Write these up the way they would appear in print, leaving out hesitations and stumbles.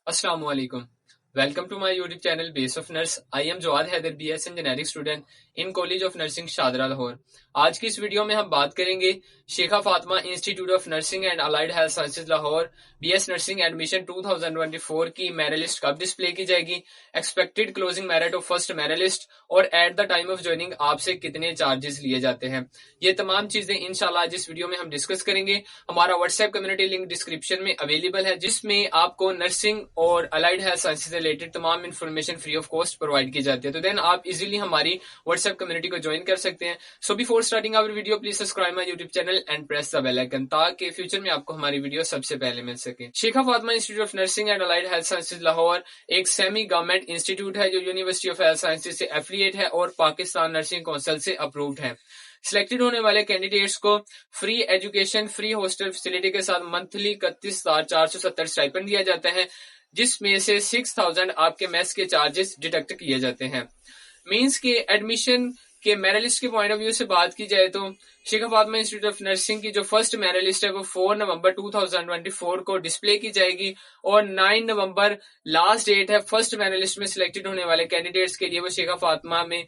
Assalamu alaikum. Welcome to my YouTube channel Base of Nurse. I am Jawad Haider, BS in Generic student in College of Nursing Shahdara Lahore. आज की इस video में हम बात करेंगे Sheikha Fatima institute of nursing and allied health sciences Lahore BS nursing admission 2024 की merit list कब display की जाएगी, expected closing merit of first merit list और at the time of joining आपसे कितने चार्जेस लिए जाते हैं। ये तमाम चीजें इंशाल्लाह आज इस वीडियो में हम डिस्कस करेंगे। हमारा व्हाट्सएप कम्युनिटी लिंक डिस्क्रिप्शन में अवेलेबल है, जिसमें आपको नर्सिंग और अलाइड हेल्थ साइंसेज रिलेटेड तमाम information free of cost provide की जाती है। तो देन आप इजीली हमारी व्हाट्सएप कम्युनिटी को ज्वाइन कर सकते हैं। So before starting our video please subscribe my YouTube channel and press the bell icon, ताकि फ्यूचर में आपको हमारी वीडियो सबसे पहले मिल सके। Sheikha Fatima institute of nursing and allied health sciences Lahore एक सेमी गवर्नमेंट इंस्टीट्यूट है जो यूनिवर्सिटी ऑफ हेल्थ साइंसेज से एफिलिएट है और पाकिस्तान नर्सिंग काउंसिल से अप्रूव्ड है। सिलेक्टेड होने वाले कैंडिडेट्स को free education, free hostel facility के साथ मंथली 31,470 स्टाइपेंड दिया जाता है, जिसमें से 6,000 आपके मेस के चार्जेस डिडक्ट किए जाते हैं। मींस के एडमिशन के मेरिट लिस्ट के पॉइंट ऑफ व्यू से बात की जाए तो शेखा फातिमा इंस्टीट्यूट ऑफ नर्सिंग की जो फर्स्ट मेरिट लिस्ट है वो 4 नवंबर 2024 को डिस्प्ले की जाएगी और 9 नवंबर लास्ट डेट है फर्स्ट मेरिट लिस्ट में सिलेक्टेड होने वाले कैंडिडेट्स के लिए वो शेखा फातिमा में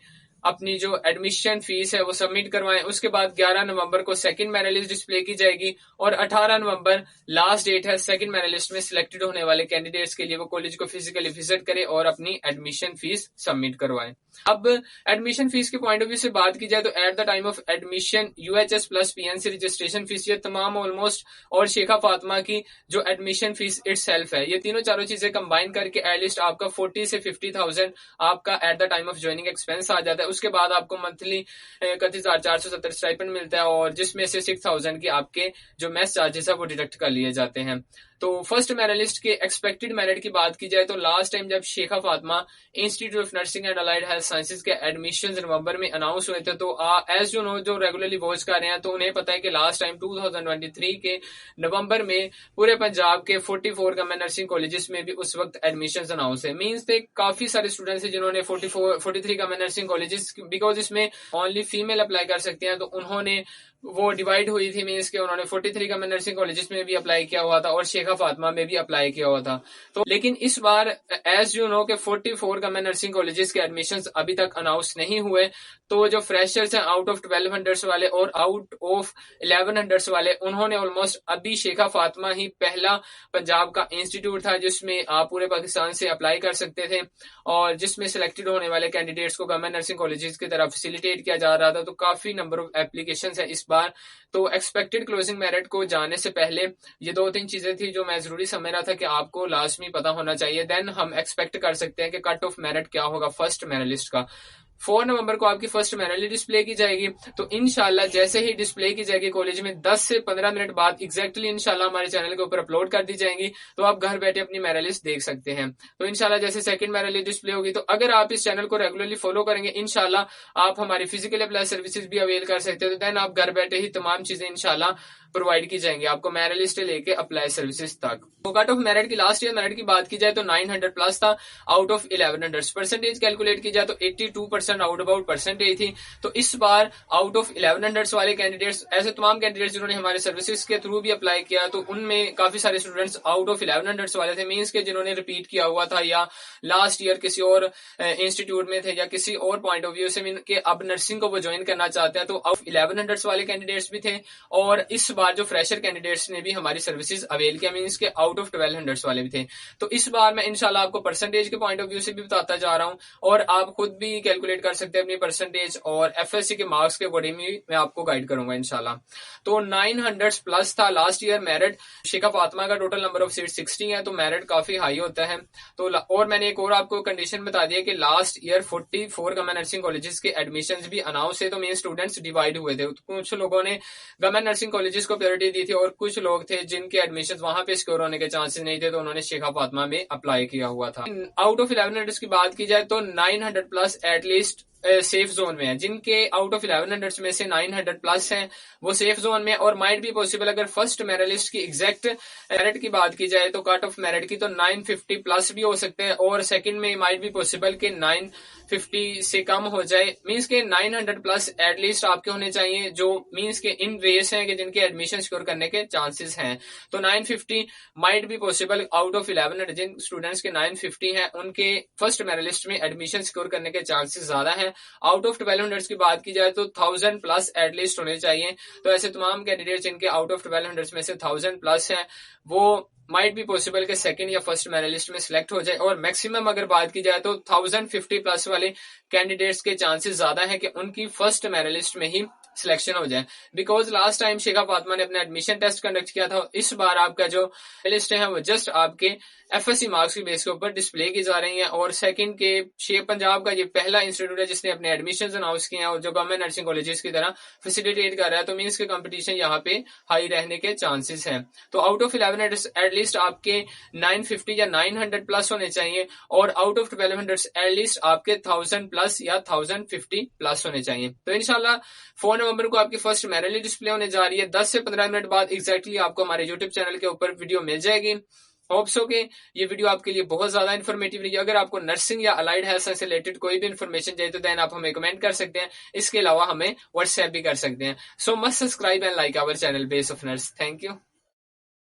अपनी जो एडमिशन फीस है वो सबमिट करवाएं। उसके बाद 11 नवंबर को सेकंड मेरिट लिस्ट डिस्प्ले की जाएगी और 18 नवंबर लास्ट डेट है सेकंड मेरिट लिस्ट में सिलेक्टेड होने वाले कैंडिडेट्स के लिए वो कॉलेज को फिजिकली विजिट करें और अपनी एडमिशन फीस सबमिट करवाएं। अब एडमिशन फीस के पॉइंट ऑफ व्यू से बात की जाए तो eight the time of admission UHS plus PNC registration fees, ये तमाम ऑलमोस्ट और शेखा फातिमा की जो एडमिशन फीस इटसेल्फ है, ये तीनों चारों चीजें कंबाइन करके एटलीस्ट आपका 40 से 50,000 आपका at the time of joining expense आ जाता है। उसके बाद आपको मंथली 31,470 स्टाइपेंड मिलता है और जिसमें से 6,000 की आपके जो मेस चार्जेस है वो डिडक्ट कर लिए जाते हैं। तो फर्स्ट मेरिट लिस्ट के एक्सपेक्टेड मेरिट की बात की जाए तो लास्ट टाइम जब Sheikha Fatima institute of nursing and allied health sciences के एडमिशन नवंबर में अनाउंस हुए थे, तो एज यू नो जो रेगुलरली वॉच कर रहे हैं तो उन्हें पता है कि लास्ट टाइम 2023 के नवंबर में पूरे पंजाब के 44 गवर्नमेंट नर्सिंग कॉलेजेस में भी उस वक्त एडमिशन अनाउंस है। मीन्स थे काफी सारे स्टूडेंट्स हैं जिन्होंने 43 गवर्नमेंट नर्सिंग कॉलेजेस, बिकॉज इसमें ओनली फीमेल अप्लाई कर सकते हैं, तो उन्होंने वो डिवाइड हुई थी। मीन्स के उन्होंने 43 गवर्नमेंट नर्सिंग कॉलेजेस में भी अप्लाई किया हुआ था और शेखा फातिमा में भी अप्लाई किया हुआ था। तो लेकिन इस बार एज यू नो के 44 गवर्नमेंट नर्सिंग कॉलेजेस के एडमिशंस अभी तक अनाउंस नहीं हुए, तो जो फ्रेशर्स हैं आउट ऑफ 1200 वाले और आउट ऑफ 1100 वाले, उन्होंने ऑलमोस्ट अभी शेखा फातिमा ही पहला पंजाब का इंस्टीट्यूट था जिसमें आप पूरे पाकिस्तान से अप्लाई कर सकते थे और जिसमें सिलेक्टेड होने वाले कैंडिडेट्स को गवर्नमेंट नर्सिंग कॉलेजेस की तरफ फैसिलिटेट किया जा रहा था। तो काफी नंबर ऑफ एप्लीकेशंस है इस बार। तो एक्सपेक्टेड क्लोजिंग मेरिट को जाने से पहले ये 2-3 चीजें थी जो मैं जरूरी समझ रहा था कि आपको लाजमी पता होना चाहिए। देन हम एक्सपेक्ट कर सकते हैं कि कट ऑफ मेरिट क्या होगा फर्स्ट मेरिट लिस्ट का। 4 नवंबर को आपकी फर्स्ट मेरिट लिस्ट डिस्प्ले की जाएगी, तो इंशाल्लाह जैसे ही डिस्प्ले की जाएगी कॉलेज में 10 से 15 मिनट बाद एग्जैक्टली इंशाल्लाह हमारे चैनल के ऊपर अपलोड कर दी जाएंगी, तो आप घर बैठे अपनी मेरिट लिस्ट देख सकते हैं। तो इंशाल्लाह जैसे सेकंड मेरिट लिस्ट डिस्प्ले होगी, तो अगर आप इस चैनल को रेगुलरली फॉलो करेंगे इंशाल्लाह आप हमारी फिजिकल अप्लाई सर्विसेज भी अवेल कर सकते हैं। तो देन आप घर बैठे ही तमाम चीजें इंशाल्लाह प्रोवाइड की जाएंगी आपको मेरिट लिस्ट लेके अप्लाई सर्विसेज तक। तो कट ऑफ मेरिट की लास्ट ईयर मेरिट की बात की जाए तो 900 प्लस था आउट ऑफ 1100। परसेंटेज कैलकुलेट की जाए तो 82% आउट अबाउट परसेंटेज थी। तो इस बार आउट ऑफ 1100 वाले कैंडिडेट्स, ऐसे तमाम कैंडिडेट्स जिन्होंने हमारे सर्विसेज के थ्रू भी अप्लाई किया, तो उनमें काफी सारे स्टूडेंट्स आउट ऑफ 1100 वाले थे। मीन्स के जिन्होंने रिपीट किया हुआ था या लास्ट ईयर किसी और इंस्टीट्यूट में थे या किसी और पॉइंट ऑफ व्यू से मीन के अब नर्सिंग को वो ज्वाइन करना चाहते हैं, तो आउट 1100 वाले कैंडिडेट्स भी थे। और इस बार जो फ्रेशर कैंडिडेट्स ने भी हमारी सर्विसेज अवेल किया, मींस के आउट ऑफ 1200 वाले भी थे। तो इस बार मैं इंशाल्लाह आपको परसेंटेज के पॉइंट ऑफ व्यू से भी बताता जा रहा हूं और आप खुद भी कैलकुलेट कर सकते हैं अपनी परसेंटेज और FSC के मार्क्स के अकॉर्डिंग मैं आपको गाइड करूंगा इंशाल्लाह। तो 900 प्लस था लास्ट ईयर मेरिट। शेखा फातिमा का टोटल नंबर ऑफ सीट 60 है, तो मेरिट काफी हाई होता है। तो और मैंने एक और आपको कंडीशन बता दिया कि last year 44 government nursing colleges के एडमिशंस भी अनाउंस है, तो मेन स्टूडेंट्स डिवाइड हुए थे। कुछ लोगों ने गवर्नमेंट नर्सिंग कॉलेजेस को प्रायोरिटी दी थी और कुछ लोग थे जिनके एडमिशन वहां पे सिक्योर होने के चांसेस नहीं थे, तो उन्होंने शेखा फातिमा में अप्लाई किया हुआ था। आउट ऑफ 1100 की बात की जाए तो 900 प्लस एटलीस्ट सेफ जोन में है, जिनके आउट ऑफ 1100 में से 900 प्लस हैं वो सेफ जोन में, और माइट भी पॉसिबल अगर फर्स्ट मेरिट की एग्जैक्ट मेरिट की बात की जाए तो कट ऑफ मेरिट की तो 950 प्लस भी हो सकते हैं, और सेकंड में माइट भी पॉसिबल कि 950 से कम हो जाए, मींस के 900 प्लस एटलीस्ट आपके होने चाहिए, जो मींस के इन रेस हैं कि जिनके एडमिशन सिक्योर करने के चांसेस हैं। तो 950 माइट भी पॉसिबल आउट ऑफ 1100 जिन स्टूडेंट्स के 950 हैं उनके फर्स्ट मेरिट लिस्ट में एडमिशन सिक्योर करने के चांसेस ज्यादा हैं। आउट ऑफ 1200 की बात की जाए तो 1000 प्लस एटलीस्ट होने चाहिए। तो ऐसे तमाम कैंडिडेट्स जिनके आउट ऑफ 1200 में से 1000 प्लस हैं वो माइट भी पॉसिबल के सेकंड या फर्स्ट मेरिट लिस्ट में सिलेक्ट हो जाए, और मैक्सिमम अगर बात की जाए तो 1050 प्लस वाले कैंडिडेट्स के चांसेस ज्यादा है कि उनकी फर्स्ट मेरिट लिस्ट में ही सिलेक्शन हो जाए, बिकॉज लास्ट टाइम शेखा फातिमा ने अपना एडमिशन टेस्ट कंडक्ट किया था। इस बार आपका जो लिस्ट है वो जस्ट आपके एफएससी मार्क्स की बेस के ऊपर डिस्प्ले की जा रही है, और सेकंड के शेख पंजाब का ये पहला इंस्टीट्यूट है जिसने अपने एडमिशन अनाउंस किए हैं और जो गवर्नमेंट नर्सिंग कॉलेजेस की तरह फैसिलिटेट कर रहा है, तो मींस के कंपटीशन यहाँ पे हाई रहने के चांसेस हैं। तो आउट ऑफ 1100 एटलीस्ट आपके 950 या 900 प्लस होने चाहिए, और आउट ऑफ 1200 एटलीस्ट आपके 1000 प्लस या 1050 प्लस होने चाहिए। तो इंशाल्लाह 4 नवंबर को आपकी फर्स्ट मेरिट लिस्ट डिस्प्ले होने जा रही है। 10 से 15 मिनट बाद एग्जैक्टली आपको हमारे यूट्यूब चैनल के ऊपर वीडियो मिल जाएगी। होप्स हो कि ये वीडियो आपके लिए बहुत ज्यादा इन्फॉर्मेटिव रही है। अगर आपको नर्सिंग या अलाइड हेल्थ साइंस से रिलेटेड कोई भी इन्फॉर्मेशन चाहिए तो देन आप हमें कमेंट कर सकते हैं, इसके अलावा हमें व्हाट्सएप भी कर सकते हैं। So must subscribe and like our channel base of nurse. Thank you.